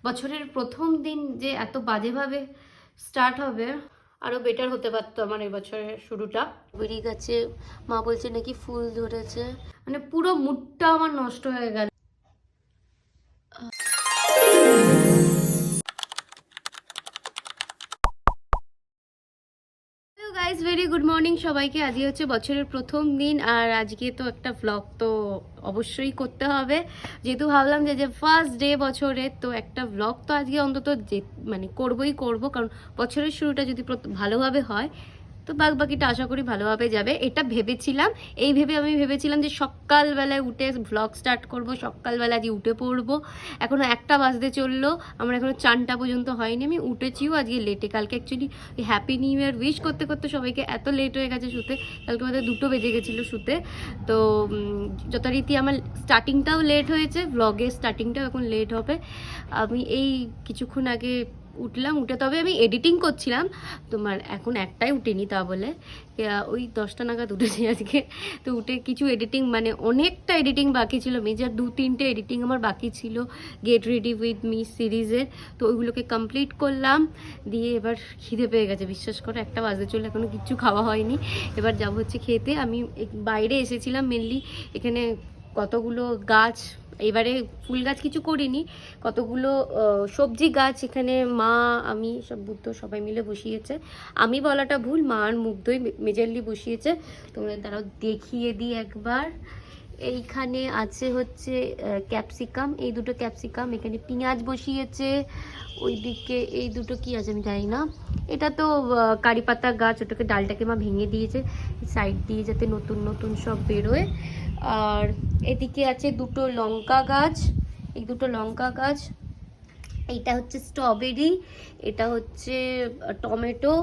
বছরের প্রথম দিন যে এত বাজেভাবে স্টার্ট হবে, আরও বেটার হতে পারতো আমার এবছরের শুরুটা। বেরিয়ে গেছে, মা বলছে নাকি ফুল ধরেছে, মানে পুরো মুডটা আমার নষ্ট হয়ে গেল। Hello guys, very good morning সবাইকে। আজকে হচ্ছে বছরের প্রথম দিন, আর আজকে তো একটা ভ্লগ তো অবশ্যই করতে হবে, যেহেতু ভাবলাম যে ফার্স্ট ডে বছরের, তো একটা ভ্লগ তো আজকে অন্তত যে মানে করবো, কারণ বছরের শুরুটা যদি ভালোভাবে হয় তো বাকিটা আশা করি ভালোভাবে যাবে, এটা ভেবেছিলাম। এই ভেবে আমি ভেবেছিলাম যে সকালবেলায় উঠে ভ্লগ স্টার্ট করব, সকালবেলা আজকে উঠে পড়বো। এখনও 1টা বাজতে চললো, আমার এখনও চানটা পর্যন্ত হয়নি। আমি উঠেছিও আজকে লেটে, কালকে actually happy new year wish করতে করতে সবাইকে এত লেট হয়ে গেছে শুতে, কালকে আমাদের 2টো বেজে গেছিলো শুতে। তো যথারীতি আমার স্টার্টিংটাও লেট হয়েছে, ভ্লগের স্টার্টিংটাও এখন লেট হবে। আমি এই কিছুক্ষণ আগে উঠলাম, উঠে তবে আমি এডিটিং করছিলাম তোমার, এখন একটাই উঠিনি তা বলে, ওই 10টা নাগাদ উঠেছি আজকে। তো উঠে কিছু এডিটিং, মানে অনেকটা এডিটিং বাকি ছিল, মেজার 2-3টে এডিটিং আমার বাকি ছিল গেট রেডি উইথ মি সিরিজের। তো ওইগুলোকে কমপ্লিট করলাম, দিয়ে এবার খিদে পেয়ে গেছে, বিশ্বাস করে 1টা বাজতে চলে, এখনও কিচ্ছু খাওয়া হয়নি। এবার যাবো হচ্ছে খেতে। আমি বাইরে এসেছিলাম মেনলি, এখানে কতগুলো গাছ, এবারে ফুল গাছ কিছু করিনি, কতগুলো সবজি গাছ এখানে মা আমি সব বুদ্ধ সবাই মিলে বসিয়েছে। আমি বলাটা ভুল, মা আর মুগ্ধই মেজারলি বসিয়েছে। তোমরা তারাও দেখিয়ে দিই একবার। এইখানে আছে হচ্ছে ক্যাপসিকাম, এই দুটো ক্যাপসিকাম, এখানে পেঁয়াজ বসিয়েছে, ওইদিকে এই দুটো কি আছে আমি জানি না, এটা তো কারি পাতা গাছ, ওটাকে ডালটাকে মা ভেঙে দিয়েছে সাইড দিয়ে যাতে নতুন নতুন সব বেরোয়। আর এদিকে আছে দুটো লঙ্কা গাছ, এই দুটো লঙ্কা গাছ, এইটা হচ্ছে স্ট্রবেরি, এটা হচ্ছে টমেটো,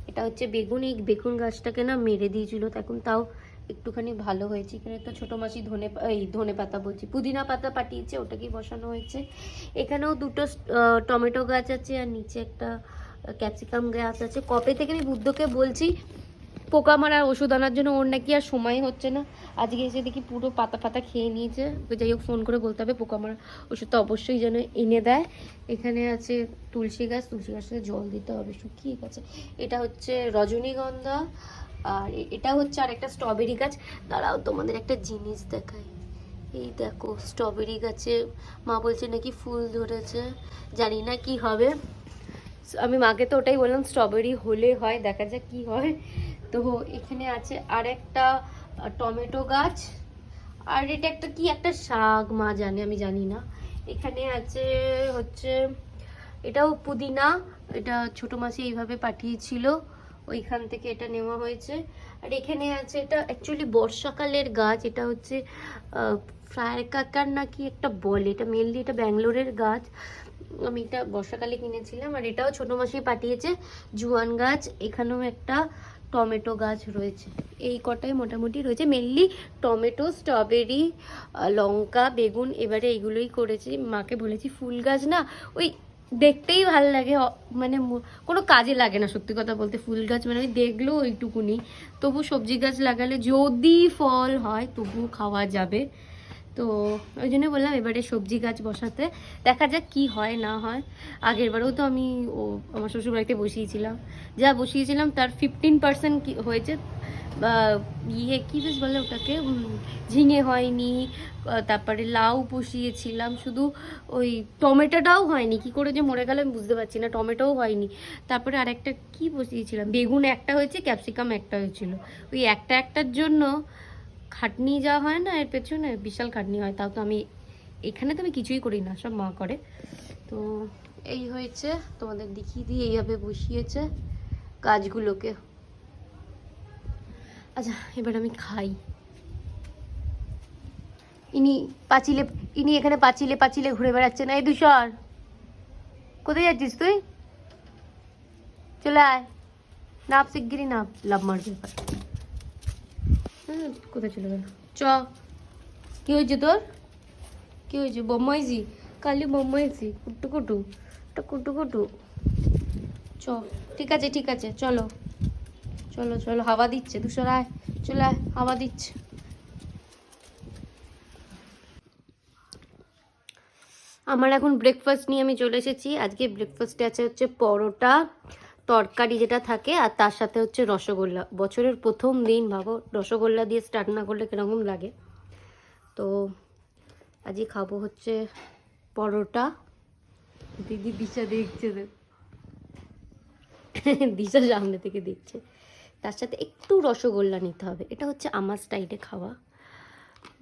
এটা হচ্ছে বেগুন। এই বেগুন গাছটাকে না মেরে দিয়েছিল, এখন তাও একটুখানি ভালো হয়েছে। এখানে তো ছোটো মাসি ধনে পাতা বলছি, পুদিনা পাতা পাঠিয়েছে, ওটাকেই বসানো হয়েছে। এখানেও দুটো টমেটো গাছ আছে, আর নিচে একটা ক্যাপসিকাম গাছ আছে। কবে থেকে আমি বুদ্ধকে বলছি পোকা মারার ওষুধ আনার জন্য, ওর নাকি আর সময় হচ্ছে না। আজকে এসে দেখি পুরো পাতা পাতা খেয়ে নিয়েছে। যাই হোক, ফোন করে বলতে হবে পোকা মারার ওষুধটা অবশ্যই যেন এনে দেয়। এখানে আছে তুলসী গাছ, তুলসী গাছটাতে জল দিতে হবে, শুকিয়ে গেছে। এটা হচ্ছে রজনীগন্ধা, আর এটা হচ্ছে আর একটা স্ট্রবেরি গাছ। দাঁড়াও তোমাদের একটা জিনিস দেখাই, এই দেখো স্ট্রবেরি গাছে মা বলছে নাকি ফুল ধরেছে, জানি না কি হবে। আমি মাকে তো ওটাই বললাম, স্ট্রবেরি হলে হয়, দেখা যাক কি হয়। তো এখানে আছে আর একটা টমেটো গাছ, আর এটা একটা কি একটা শাক মা জানে, আমি জানি না। এখানে আছে হচ্ছে এটাও পুদিনা, এটা ছোট মাসি এইভাবে পাঠিয়েছিল, ওইখান থেকে এটা নেওয়া হয়েছে। আর এখানে আছে, এটা অ্যাকচুয়ালি বর্ষাকালের গাছ, এটা হচ্ছে ফ্রায়ার কাকার নাকি একটা বলে, এটা মেনলি এটা ব্যাঙ্গালোরের গাছ, আমি এটা বর্ষাকালে কিনেছিলাম। আর এটাও ছোট মাসি পাঠিয়েছে, জুয়ান গাছ। এখানেও একটা টমেটো গাছ রয়েছে। এই কটাই মোটামুটি রয়েছে, মেনলি টমেটো, স্ট্রবেরি, লঙ্কা, বেগুন, এবারে এইগুলোই করেছি। মাকে বলেছি ফুল গাছ না ওই দেখতেই ভাল লাগে, মানে কোনো কাজে লাগে না সত্যি কথা বলতে। ফুল গাছ মানে আমি দেখলেও ওইটুকুনি, তবু সবজি গাছ লাগালে যদি ফল হয় তবু খাওয়া যাবে। তো ওই জন্য বললাম এবারে সবজি গাছ বসাতে, দেখা যাক কি হয় না হয়। আগের বারেও তো আমি আমার শ্বশুরবাড়িতে বসিয়েছিলাম, যা বসিয়েছিলাম তার 15% কি হয়েছে, কি বেশ বলে ওটাকে, ঝিঙে হয়নি। তারপরে লাউ বসিয়েছিলাম, শুধু ওই টমেটোটাও হয়নি, কি করে যে মরে গেল আমি বুঝতে পারছি না, টমেটোও হয়নি। তারপরে আরেকটা কি বসিয়েছিলাম, বেগুন একটা হয়েছে, ক্যাপসিকাম একটা হয়েছিল। ওই একটার জন্য খাটনি যা হয় না এর পেছনে, বিশাল খাটনি হয়। তাও তো আমি এখানে তো আমি কিছুই করি না, সব মা করে। তো এই হয়েছে, তোমাদের দেখিয়ে দিয়ে এইভাবে বসিয়েছে গাছগুলোকে। আচ্ছা এবার আমি খাই। ইনি এখানে পাঁচিলে ঘুরে বেড়াচ্ছে না। এই দুশর, কোথায় যাচ্ছিস তুই? চলে আয়, নাপ শিগগিরি নাপ, লাভ মারবে। কোথায় চলে গেল? চ, কি হয়েছে তোর? কি হয়েছে? বোম্মাইছি, কালি বোম্মাইছি, কুটু কুটু, কুটু কুটু। চ, ঠিক আছে চলো চলো চলো, হাওয়া দিচ্ছে, দুশো আয়, চলে আয়, হাওয়া দিচ্ছে। আমার এখন ব্রেকফাস্ট নিয়ে আমি চলে এসেছি। আজকে ব্রেকফাস্টে আছে হচ্ছে পরোটা, তরকারি যেটা থাকে, আর তার সাথে হচ্ছে রসগোল্লা। বছরের প্রথম দিন, ভাবো রসগোল্লা দিয়ে স্টার্ট না করলে কিরকম লাগে। তো আজকে খাবো হচ্ছে পরোটা। দিদি দিশা দেখছে, দিশা সামনে থেকে দেখছে। তার সাথে একটু রসগোল্লা নিতে হবে, এটা হচ্ছে আমার স্টাইলে খাওয়া,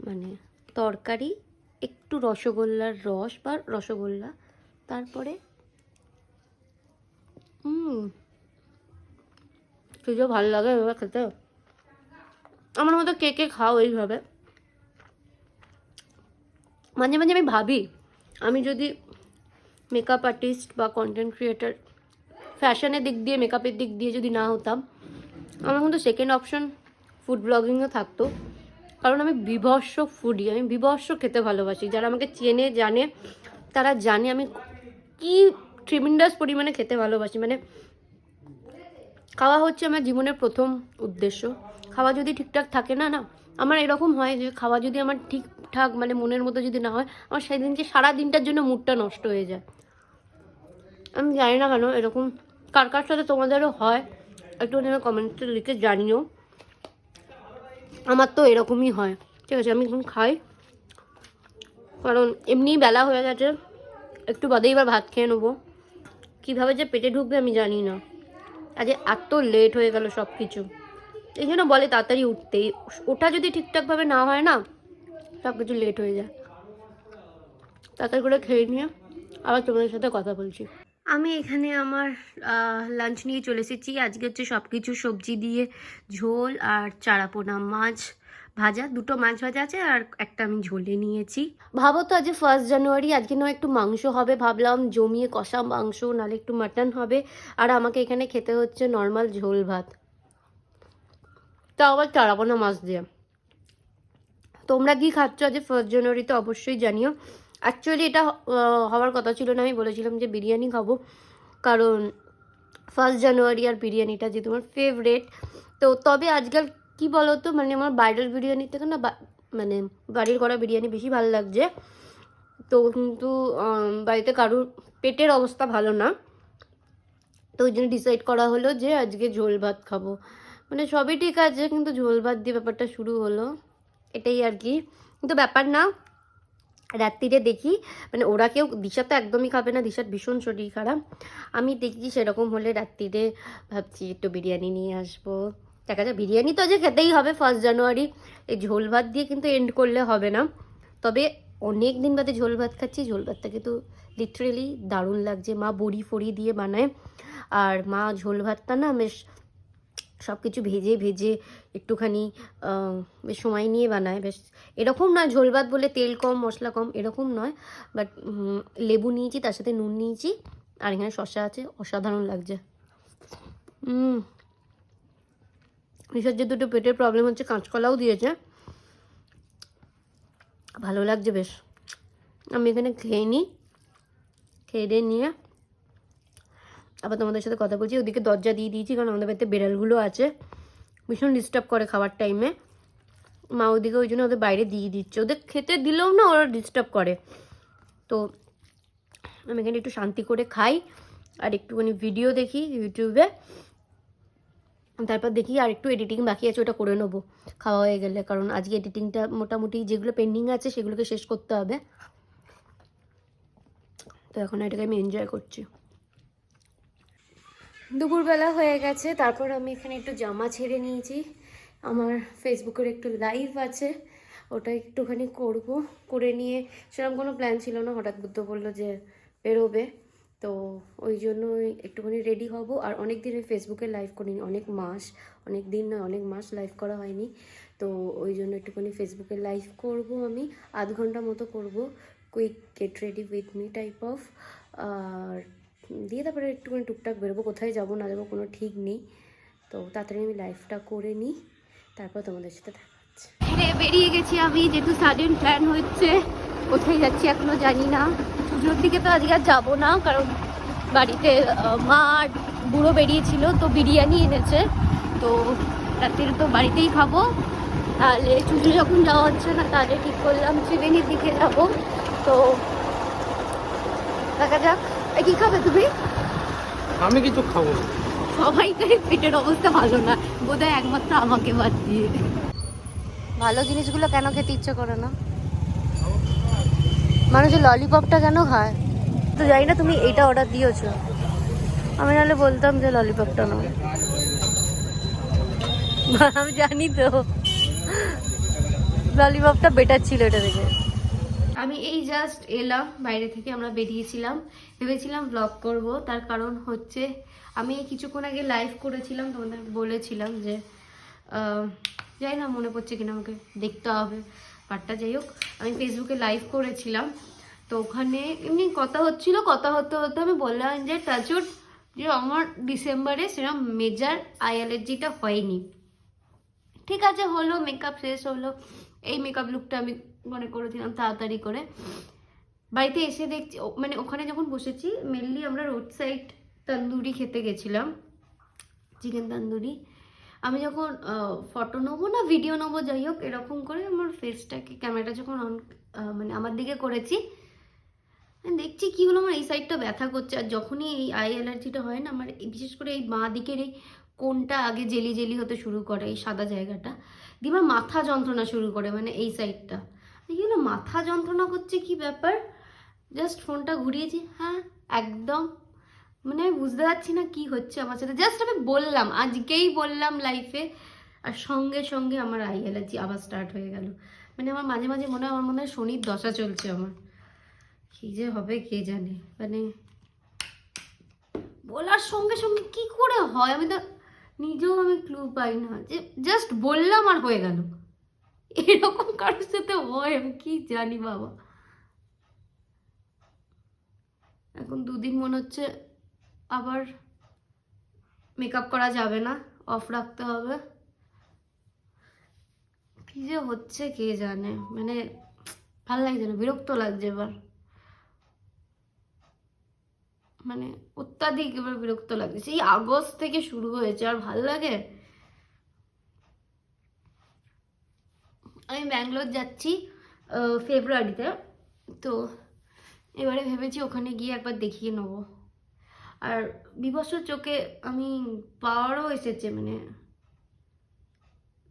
মানে তরকারি একটু রসগোল্লার রস বা রসগোল্লা, তারপরে কিছু ভালো লাগে এভাবে খেতে। আমার মতো কে কে খাও এইভাবে? মাঝে মাঝে আমি ভাবি, আমি যদি মেকআপ আর্টিস্ট বা কন্টেন্ট ক্রিয়েটার, ফ্যাশনের দিক দিয়ে মেকআপের দিক দিয়ে যদি না হতাম, আমার কিন্তু সেকেন্ড অপশন ফুড ব্লগিংও থাকতো। কারণ আমি বিভৎস ফুডি, আমি বিভৎস খেতে ভালোবাসি। যারা আমাকে চেনে জানে, তারা জানে আমি কি ট্রিমেন্ডাস পরিমাণে খেতে ভালোবাসি। মানে খাওয়া হচ্ছে আমার জীবনের প্রথম উদ্দেশ্য। খাওয়া যদি ঠিকঠাক থাকে না, আমার এরকম হয় যে খাওয়া যদি আমার ঠিকঠাক মানে মনের মতো যদি না হয়, আমার সেদিনকে সারা দিনটার জন্য মুডটা নষ্ট হয়ে যায়। আমি জানি না কেন এরকম, কার কার সাথে তোমাদেরও হয় একটু আমি কমেন্টে লিখে জানিও। আমার তো এরকমই হয়। ঠিক আছে, আমি এখন খাই, কারণ এমনি বেলা হয়ে গেছে, একটু বাদেই এবার ভাত খেয়ে নেবো। কীভাবে যে পেটে ঢুকবে আমি জানি না। আজ এত লেট হয়ে গেল সব কিছু, এই জন্য বলে তাড়াতাড়ি উঠতেই। ওটা যদি ঠিকঠাকভাবে না হয় না, সব কিছু লেট হয়ে যায়। তাড়াতাড়ি করে খেয়ে নিয়ে আবার তোমাদের সাথে কথা বলছি। আমি এখানে আমার লাঞ্চ নিয়ে চলে এসেছি। আজকে হচ্ছে সব কিছু সবজি দিয়ে ঝোল, আর চারাপোনা মাছ ভাজা, দুটো মাছ ভাজা আছে, আর একটা আমি ঝোলে নিয়েছি। ভাবো তো, আজ 1 জানুয়ারি, আজকে নয় একটু মাংস হবে, ভাবলাম জমিয়ে কষা মাংস নাহলে একটু মাটন হবে। আর আমাকে এখানে খেতে হচ্ছে নর্মাল ঝোল ভাত, তাও আবার চারাপোনা মাছ দিয়ে। তোমরা কি খাচ্ছ আজ 1 জানুয়ারিতে অবশ্যই জানিও। অ্যাকচুয়ালি এটা হওয়ার কথা ছিল না, আমি বলেছিলাম যে বিরিয়ানি খাবো, কারণ 1 জানুয়ারি আর বিরিয়ানিটা যে তোমার ফেভারেট। তো তবে আজকাল কি বলো তো, মানে আমার বাইরের বিরিয়ানির থেকে না মানে বাড়ির করা বিরিয়ানি বেশি ভালো লাগছে। তো কিন্তু বাড়িতে কারুর পেটের অবস্থা ভালো না, তো ওই জন্য ডিসাইড করা হলো যে আজকে ঝোল ভাত খাবো। মানে সবই ঠিক আছে, কিন্তু ঝোল ভাত দিয়ে ব্যাপারটা শুরু হলো, এটাই আর কি। কিন্তু ব্যাপার না, রাত্রিরে দেখি, মানে ওরা কেউ, দিশা তো একদমই খাবে না, দিশার ভীষণ শরীর খারাপ। আমি দেখি সেরকম হলে রাত্রিরে ভাবছি একটু বিরিয়ানি নিয়ে আসবো। দেখা যায়, বিরিয়ানি তো আজ খেতেই হবে 1 জানুয়ারি। এই ঝোল ভাত দিয়ে কিন্তু এন্ড করলে হবে না। তবে অনেক দিন বাদে ঝোল ভাত খাচ্ছি, ঝোল ভাতটা কিন্তু লিটারেলি দারুণ লাগছে। মা বড়ি ফড়ি দিয়ে বানায়, আর মা ঝোল ভাতটা না বেশ সব কিছু ভেজে ভেজে একটুখানি বেশ সময় নিয়ে বানায়। বেশ এরকম নয় ঝোল ভাত বলে তেল কম মশলা কম, এরকম নয়। বাট লেবু নিয়েছি, তার সাথে নুন নিয়েছি, আর এখানে শসা আছে, অসাধারণ লাগছে। নিশার যে দুটো পেটের প্রবলেম হচ্ছে, কাঁচকলাও দিয়েছে, ভালো লাগছে বেশ। আমি এখানে খেয়ে নিই, খেয়ে দিয়ে নিয়ে আবার তোমাদের সাথে কথা বলছি। ওদিকে দরজা দিয়ে দিয়েছি, কারণ আমাদের বাড়িতে বেড়ালগুলো আছে, ভীষণ ডিস্টার্ব করে খাওয়ার টাইমে। মা ওদিকে ওই জন্য ওদের বাইরে দিয়ে দিচ্ছে, ওদের খেতে দিলেও না ওরা ডিস্টার্ব করে। তো আমি এখানে একটু শান্তি করে খাই, আর একটুখানি ভিডিও দেখি ইউটিউবে, তারপর দেখি আর একটু এডিটিং বাকি আছে, ওটা করে নেবো খাওয়া হয়ে গেলে। কারণ আজকে এডিটিংটা মোটামুটি যেগুলো পেন্ডিং আছে সেগুলোকে শেষ করতে হবে। তো এখন এটাকে আমি এনজয় করছি। দুপুরবেলা হয়ে গেছে, তারপর আমি এখানে একটু জামা ছেড়ে নিয়েছি। আমার ফেসবুকের একটু লাইভ আছে, ওটা একটুখানি করে নিয়ে, সেরকম কোনো প্ল্যান ছিল না, হঠাৎ বুদ্ধ বললো যে বেরোবে, তো ওই জন্য একটুখানি রেডি হব। আর অনেক দিন আমি ফেসবুকে লাইভ করিনি, অনেক দিন না, অনেক মাস লাইভ করা হয়নি। তো ওই জন্য একটুখানি ফেসবুকে লাইভ করব, আমি আধ ঘন্টা মতো করব, quick get ready with me type of. আর দিয়ে তারপরে একটুখানি টুকটাক বেরোবো, কোথায় যাবো না যাবো কোনো ঠিক নেই। তো তাড়াতাড়ি আমি লাইভটা করে নিই, তারপর তোমাদের সাথে দেখা হচ্ছে। বেরিয়ে গেছি আমি, যেহেতু সাডেন প্ল্যান হচ্ছে, কোথায় যাচ্ছি এখনো জানি না। পুজোর দিকে তো আজকে আর যাবো না, কারণ বাড়িতে মা আর বুড়ো বেরিয়েছিল, তো বিরিয়ানি এনেছে, তো রাত্রিরে তো বাড়িতেই খাবো। তাহলে চুজু যখন যাওয়া হচ্ছে না, তাহলে ঠিক করলাম ত্রিবেণীর দিকে যাবো। তো দেখা যাক। কি খাবে তুমি? আমি কিছু খাবো না। সবাইকারই পেটের অবস্থা ভালো না, বোধহয় একমাত্র আমাকে বাদ দিয়ে। ভালো জিনিসগুলো কেন খেতে ইচ্ছে করে না? মানুষের ললিপপটা কেন খায়? তো জানি না তুমি এইটা অর্ডার দিয়েছো, আমি নাহলে বলতাম যে ললিপপটা নাও। আমি জানি তো ললিপপটা বেটার ছিল এটা থেকে। আমি এই জাস্ট এলাম বাইরে থেকে, আমরা বেরিয়েছিলাম, ভেবেছিলাম ব্লগ করব। তার কারণ হচ্ছে আমি কিছুক্ষণ আগে লাইভ করেছিলাম, তোমাদের বলেছিলাম যে যাই না মনে পড়ছে কিনা, আমাকে দেখতে হবে পার্টটা। যাই হোক, আমি ফেসবুকে লাইভ করেছিলাম, তো ওখানে এমনি কথা হচ্ছিল, কথা হতে হতে আমি বললাম যে টাচউড যে আমার ডিসেম্বরে সেরকম মেজার আই অ্যালার্জিটা হয়নি। ঠিক আছে, হলো, মেকআপ শেষ হলো, এই মেকআপ লুকটা আমি মনে করেছিলাম তাড়াতাড়ি করে। বাড়িতে এসে দেখছি মানে ওখানে যখন বসেছি, মেনলি আমরা রোড সাইড তন্দুরি খেতে গেছিলাম, চিকেন তন্দুরি। আমি যখন ফটো নেবো না ভিডিও নেবো, যাই হোক, এরকম করে আমার ফেসটাকে ক্যামেরাটা যখন অন মানে আমার দিকে করেছি, দেখছি কি হলো, আমার এই সাইডটা ব্যথা করছে। আর যখনই এই আই অ্যালার্জিটা হয় না আমার, বিশেষ করে এই বাঁ দিকের এই কোনটা আগে জেলি জেলি হতে শুরু করে, এই সাদা জায়গাটা দিয়ে আমার মাথা যন্ত্রণা শুরু করে, মানে এই সাইডটা। কি হলো, মাথা যন্ত্রণা করছে, কি ব্যাপার? জাস্ট ফোনটা ঘুরিয়েছি, হ্যাঁ একদম, মানে আমি বুঝতে পারছি না কি হচ্ছে আমার সাথে। জাস্ট আমি বললাম, আজকেই বললাম লাইফে, আর সঙ্গে সঙ্গে আমার আই অ্যালার্জি আবার স্টার্ট হয়ে গেল। মানে আমার মাঝে মাঝে মনে হয় আমার মনে হয় শনির দশা চলছে আমার, কি যে হবে কে জানে। মানে বলার সঙ্গে সঙ্গে কি করে হয় আমি তো নিজেও আমি ক্লু পাই না, যে জাস্ট বললাম আর হয়ে গেল। এরকম কারোর সাথে হয় আমি কি জানি বাবা। এখন দুদিন মনে হচ্ছে আবার মেকআপ করা যাবে না, অফ রাখতে হবে। কি যে হচ্ছে কে জানে, মানে ভাল লাগছে না, বিরক্ত লাগছে এবার, মানে অত্যাধিক এবার বিরক্ত লাগছে। সেই আগস্ট থেকে শুরু হয়েছে, আর ভাল লাগে? আমি ব্যাঙ্গালোর যাচ্ছি ফেব্রুয়ারিতে, তো এবারে ভেবেছি ওখানে গিয়ে একবার দেখিয়ে নেবো। আর বিবস্ত্র চোখে আমি পাওয়ারও এসেছে, মানে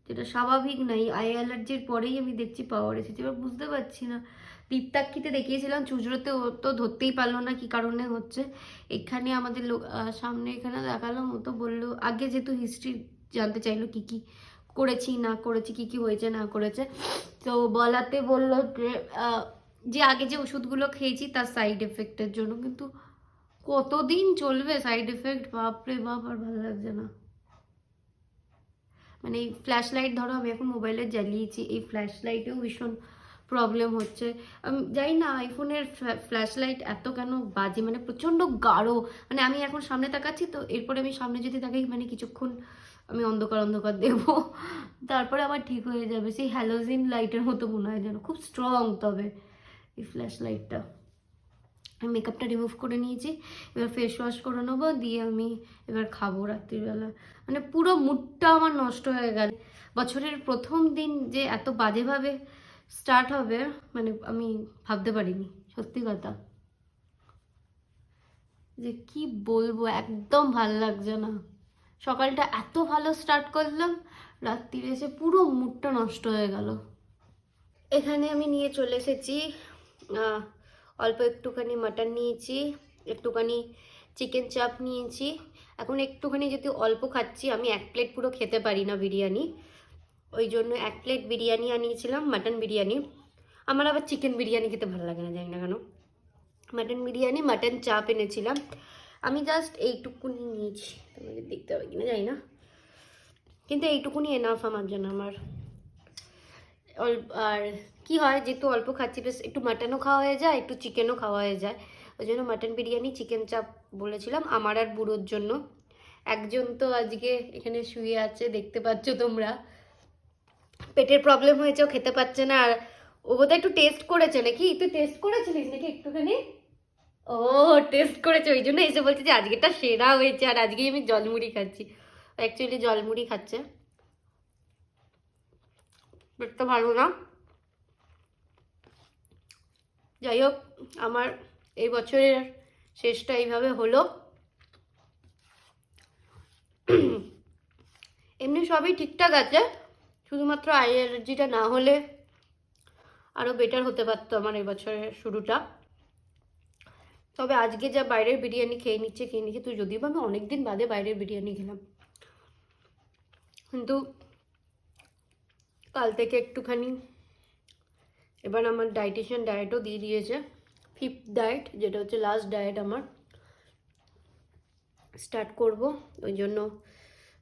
যেটা স্বাভাবিক নাই, আই অ্যালার্জির পরেই আমি দেখছি পাওয়ার এসেছে। এবার বুঝতে পারছি না, দীপতাক্ষিতে দেখিয়েছিলাম, চুঁচড়োতে ও তো ধরতেই পারলো না কি কারণে হচ্ছে। এখানে আমাদের লোক সামনে এখানে দেখালাম, ও তো বললো, আগে যেহেতু হিস্ট্রি জানতে চাইলো কি কি করেছি না করেছি, কি কি হয়েছে না করেছে, তো বলাতে বললো যে আগে যে ওষুধগুলো খেয়েছি তার সাইড এফেক্টের জন্য। কিন্তু কতদিন চলবে সাইড এফেক্ট, বাপরে বাপ, আর ভালো লাগছে না। মানে এই ফ্ল্যাশ লাইট, ধরো আমি এখন মোবাইলে জ্বালিয়েছি, এই ফ্ল্যাশ লাইটেও ভীষণ প্রবলেম হচ্ছে। আমি জানি না আইফোনের ফ্ল্যাশ লাইট এত কেন বাজে, মানে প্রচণ্ড গাঢ়। মানে আমি এখন সামনে তাকাচ্ছি, তো এরপরে আমি সামনে যদি তাকাই, মানে কিছুক্ষণ আমি অন্ধকার অন্ধকার দেবো, তারপরে আবার ঠিক হয়ে যাবে। সেই হ্যালোজিন লাইটের মতো মনে হয় যেন, খুব স্ট্রং তবে এই ফ্ল্যাশ লাইটটা। আমি মেকআপটা রিমুভ করে নিয়েছি, এবার ফেস ওয়াশ করে নেবো, দিয়ে আমি এবার খাবো রাত্রিবেলা। মানে পুরো মুডটা আমার নষ্ট হয়ে গেল। বছরের প্রথম দিন যে এত বাজেভাবে স্টার্ট হবে, মানে আমি ভাবতে পারিনি, সত্যি কথা। যে কি বলবো, একদম ভাল লাগছে না। সকালটা এত ভালো স্টার্ট করলাম, রাত্রিরে এসে পুরো মুডটা নষ্ট হয়ে গেল। এখানে আমি নিয়ে চলে এসেছি অল্প একটুখানি মাটন নিয়েছি, একটুখানি চিকেন চাপ নিয়েছি। এখন একটুখানি যদি অল্প খাচ্ছি, আমি এক প্লেট পুরো খেতে পারি না বিরিয়ানি, ওই জন্য এক প্লেট বিরিয়ানি আনিয়েছিলাম, মাটন বিরিয়ানি। আমার আবার চিকেন বিরিয়ানি খেতে ভালো লাগে না, জানি না কেন। মাটন বিরিয়ানি, মাটন চাপ এনেছিলাম। আমি জাস্ট এইটুকুনি নিয়েছি, তোমাদের দেখতে হবে কিনা জানি না, কিন্তু এইটুকুনি এনাফ আমার জন্য। আমার আর কি হয়, যেহেতু অল্প খাচ্ছি, বেশ একটু মাটনও খাওয়া হয়ে যায়, একটু চিকেনও খাওয়া হয়ে যায়, ওই জন্য মাটন বিরিয়ানি চিকেন চাপ বলেছিলাম আমার আর বুড়োর জন্য। একজন তো আজকে এখানে শুয়ে আছে, দেখতে পাচ্ছ তোমরা, পেটের প্রবলেম হয়েছে, ও খেতে পাচ্ছে না। আর ও বোধহয় একটু টেস্ট করেছে নাকি, তুই টেস্ট করেছিলিস নাকি একটুখানি? ও টেস্ট করেছে, ওই জন্য এসে বলছে যে আজকেটা সেরা হয়েছে, আর আজকেই আমি জলমুড়ি খাচ্ছি। অ্যাকচুয়ালি জলমুড়ি খাচ্ছে, পেটটা ভালো না। যাই হোক, আমার এই বছরের শেষটা এইভাবে হলো। এমনি সবই ঠিকঠাক আছে, শুধুমাত্র আই অ্যালার্জিটা না হলে আরও বেটার হতে পারতো আমার এবছরের শুরুটা। তবে আজকে যা বাইরের বিরিয়ানি খেয়ে নিচ্ছে তো, যদিও আমি অনেকদিন বাদে বাইরের বিরিয়ানি খেলাম, কিন্তু কাল থেকে একটুখানি এবার আমার ডায়েটিশিয়ান ডায়েটও দিয়ে দিয়েছে, 5th ডায়েট, যেটা হচ্ছে লাস্ট ডায়েট আমার স্টার্ট করব। ওই জন্য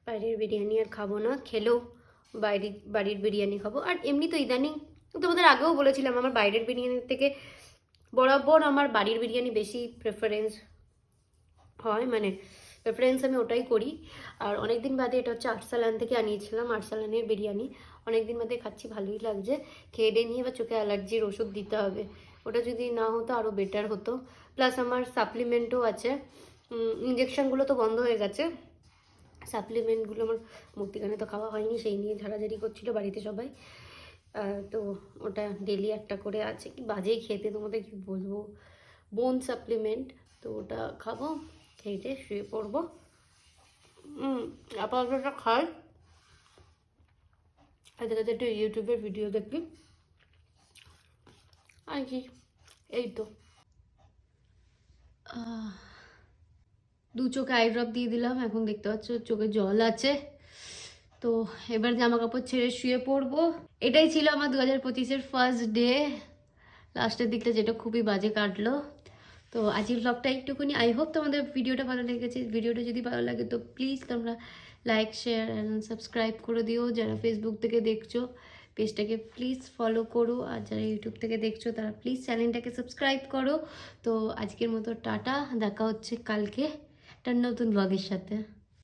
বাইরের বিরিয়ানি আর খাবো না, খেলেও বাড়ির বিরিয়ানি খাবো। আর এমনি তো ইদানিং তোমাদের আগেও বলেছিলাম, আমার বাইরের বিরিয়ানির থেকে বরাবর আমার বাড়ির বিরিয়ানি বেশি প্রেফারেন্স হয়, মানে প্রেফারেন্স আমি ওটাই করি। আর অনেকদিন বাদে, এটা হচ্ছে আরসালান থেকে আনিয়েছিলাম, আরসালানের বিরিয়ানি অনেকদিন বাদে খাচ্ছি, ভালোই লাগছে। খেয়ে দিয়ে নিয়ে এবার চোখে অ্যালার্জির ওষুধ দিতে হবে, ওটা যদি না হতো আরও বেটার হতো। প্লাস আমার সাপ্লিমেন্টও আছে, ইঞ্জেকশনগুলো তো বন্ধ হয়ে গেছে, সাপ্লিমেন্টগুলো আমার মূর্তিখানে তো খাওয়া হয়নি, সেই নিয়ে ঝাড়াঝাড়ি করছিল বাড়িতে সবাই। তো ওটা ডেলি একটা করে আছে, কি বাজেই খেতে, তোমাদের কি বলবো, বোন সাপ্লিমেন্ট। তো ওটা খাবো, খেয়ে শুয়ে পড়বো। আপাতত খাই, কাছে কাছে একটু ইউটিউবের ভিডিও দেখবি, আর কি, এই তো। দু চোখে আই ড্রপ দিয়ে দিলাম, এখন দেখতে পাচ্ছ চোখে জল আছে। তো এবার জামা কাপড় ছেড়ে শুয়ে পড়বো। এটাই ছিল আমার 2025-এর ফার্স্ট ডে, লাস্টের দিকটা যেটা খুবই বাজে কাটলো। তো আজকের ব্লগটা একটুখানি, আই হোপ তোমাদের ভিডিওটা ভালো লেগেছে। ভিডিওটা যদি ভালো লাগে তো প্লিজ তোমরা লাইক, শেয়ার অ্যান্ড সাবস্ক্রাইব করে দিও। যারা ফেসবুক থেকে দেখছো পেজটাকে প্লিজ ফলো করো, আর যারা ইউটিউব থেকে দেখছো তারা প্লিজ চ্যানেলটাকে সাবস্ক্রাইব করো। তো আজকের মতো টাটা, দেখা হচ্ছে কালকে একটা নতুন ব্লগের সাথে।